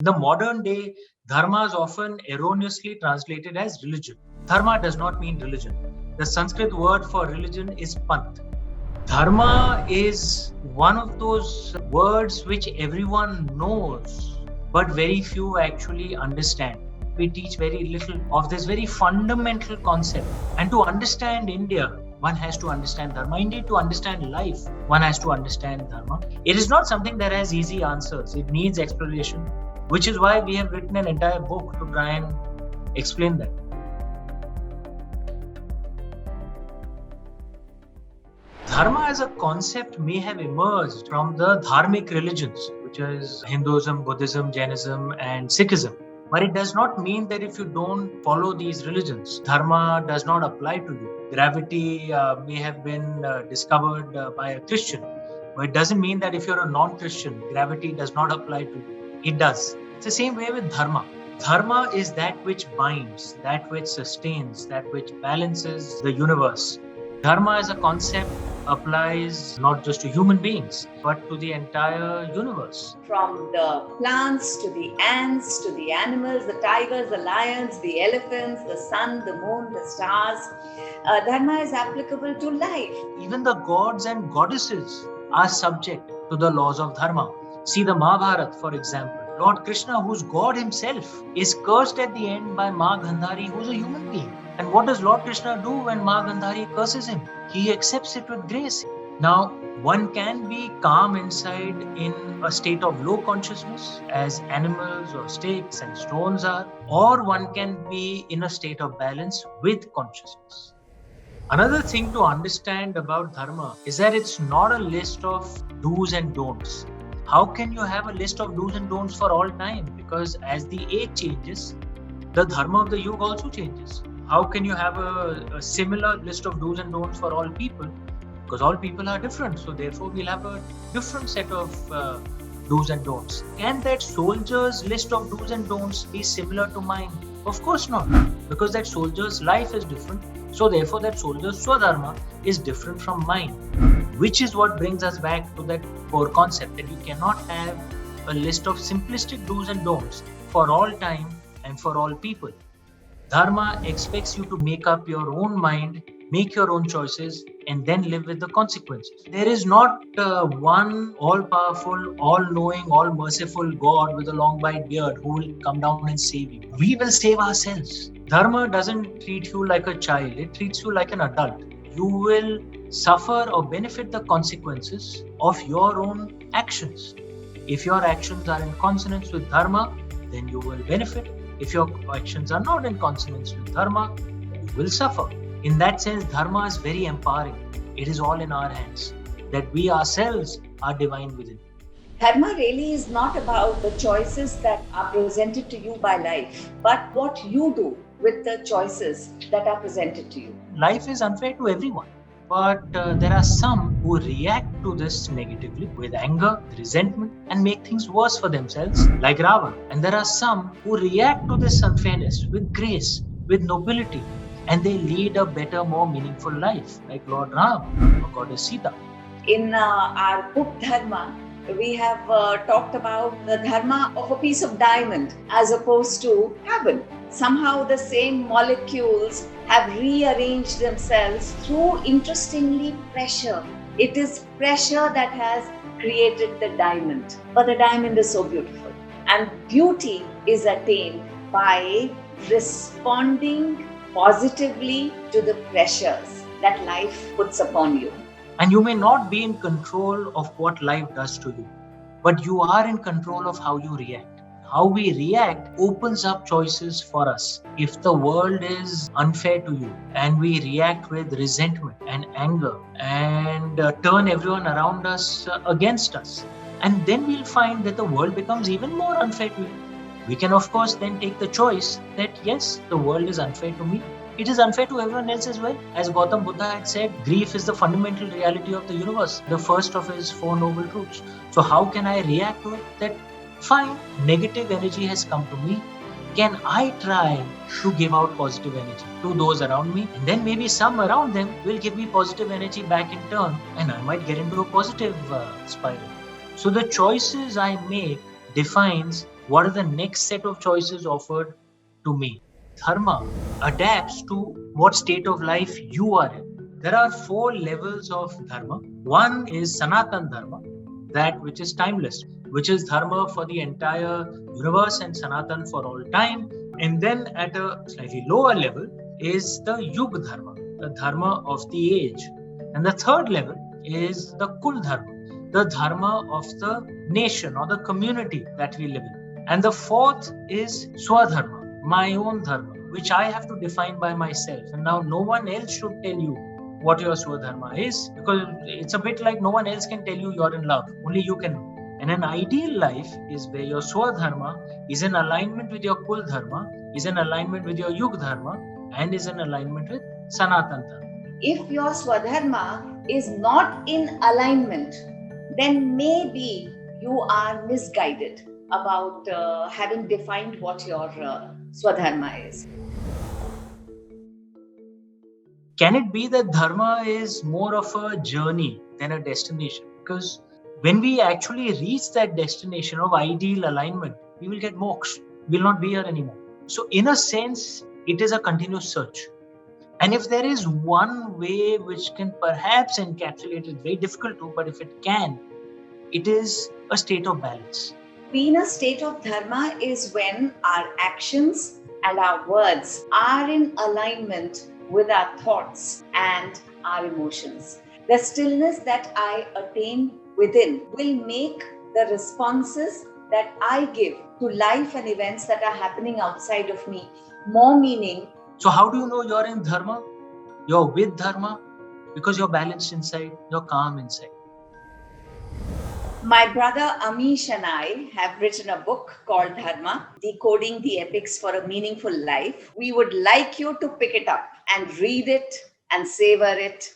In the modern day, dharma is often erroneously translated as religion. Dharma does not mean religion. The Sanskrit word for religion is panth. Dharma is one of those words which everyone knows, but very few actually understand. We teach very little of this very fundamental concept. And to understand India, one has to understand dharma. Indeed, to understand life, one has to understand dharma. It is not something that has easy answers. It needs exploration, which is why we have written an entire book to try and explain that. Dharma as a concept may have emerged from the dharmic religions, which is Hinduism, Buddhism, Jainism, and Sikhism. But it does not mean that if you don't follow these religions, dharma does not apply to you. Gravity may have been discovered by a Christian, but it doesn't mean that if you're a non-Christian, gravity does not apply to you. It does. It's the same way with dharma. Dharma is that which binds, that which sustains, that which balances the universe. Dharma as a concept applies not just to human beings, but to the entire universe. From the plants to the ants to the animals, the tigers, the lions, the elephants, the sun, the moon, the stars, dharma is applicable to life. Even the gods and goddesses are subject to the laws of dharma. See the Mahabharata, for example. Lord Krishna, who's God himself, is cursed at the end by Ma Gandhari, who's a human being. And what does Lord Krishna do when Ma Gandhari curses him? He accepts it with grace. Now, one can be calm inside in a state of low consciousness, as animals or sticks and stones are, or one can be in a state of balance with consciousness. Another thing to understand about dharma is that it's not a list of do's and don'ts. How can you have a list of do's and don'ts for all time? Because as the age changes, the dharma of the yuga also changes. How can you have a similar list of do's and don'ts for all people? Because all people are different. So therefore, we'll have a different set of do's and don'ts. Can that soldier's list of do's and don'ts be similar to mine? Of course not. Because that soldier's life is different. So therefore, that soldier's swadharma is different from mine. Which is what brings us back to that core concept that you cannot have a list of simplistic do's and don'ts for all time and for all people. Dharma expects you to make up your own mind, make your own choices, and then live with the consequences. There is not one all-powerful, all-knowing, all-merciful God with a long white beard who will come down and save you. We will save ourselves. Dharma doesn't treat you like a child. It treats you like an adult. You will suffer or benefit the consequences of your own actions. If your actions are in consonance with dharma, then you will benefit. If your actions are not in consonance with dharma, you will suffer. In that sense, dharma is very empowering. It is all in our hands, that we ourselves are divine within. Dharma really is not about the choices that are presented to you by life, but what you do with the choices that are presented to you. Life is unfair to everyone. But there are some who react to this negatively with anger, resentment, and make things worse for themselves, like Ravan. And there are some who react to this unfairness with grace, with nobility, and they lead a better, more meaningful life, like Lord Ram or Goddess Sita. In our book Dharma, we have talked about the dharma of a piece of diamond as opposed to carbon. Somehow the same molecules have rearranged themselves through, interestingly, pressure. It is pressure that has created the diamond. But the diamond is so beautiful. And beauty is attained by responding positively to the pressures that life puts upon you. And you may not be in control of what life does to you, but you are in control of how you react. How we react opens up choices for us. If the world is unfair to you and we react with resentment and anger and turn everyone around us against us, and then we'll find that the world becomes even more unfair to you. We can of course then take the choice that yes, the world is unfair to me. It is unfair to everyone else as well. As Gautam Buddha had said, grief is the fundamental reality of the universe, the first of his four noble truths. So how can I react to it? That fine, negative energy has come to me. Can I try to give out positive energy to those around me? And then maybe some around them will give me positive energy back in turn, and I might get into a positive spiral. So the choices I make defines What are the next set of choices offered to me? Dharma adapts to what state of life you are in. There are 4 levels of dharma. One is Sanatan Dharma, that which is timeless, which is dharma for the entire universe and Sanatan for all time. And then at a slightly lower level is the Yug Dharma, the dharma of the age. And the third level is the Kul Dharma, the dharma of the nation or the community that we live in. And the fourth is Swadharma, my own dharma, which I have to define by myself. And now no one else should tell you what your Swadharma is, because it's a bit like no one else can tell you you're in love. Only you can know. And an ideal life is where your Swadharma is in alignment with your Kul Dharma, is in alignment with your Yug Dharma, and is in alignment with Sanatan Dharma. If your Swadharma is not in alignment, then maybe you are misguided about having defined what your Swadharma is. Can it be that dharma is more of a journey than a destination? Because when we actually reach that destination of ideal alignment, we will get moksha. We will not be here anymore. So in a sense, it is a continuous search. And if there is one way which can perhaps encapsulate it, very difficult to, but if it can, it is a state of balance. Being a state of dharma is when our actions and our words are in alignment with our thoughts and our emotions. The stillness that I attain within will make the responses that I give to life and events that are happening outside of me more meaning. So how do you know you're in dharma? You're with dharma because you're balanced inside, you're calm inside. My brother Amish and I have written a book called Dharma, Decoding the Epics for a Meaningful Life. We would like you to pick it up and read it and savor it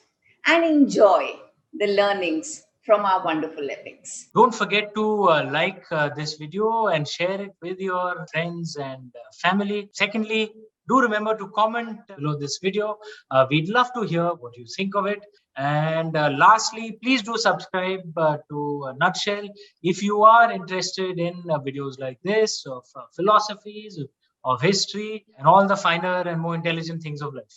and enjoy the learnings from our wonderful epics. Don't forget to like this video and share it with your friends and family. Secondly, do remember to comment below this video. We'd love to hear what you think of it. And lastly, please do subscribe to Nutshell if you are interested in videos like this of philosophies, of history, and all the finer and more intelligent things of life.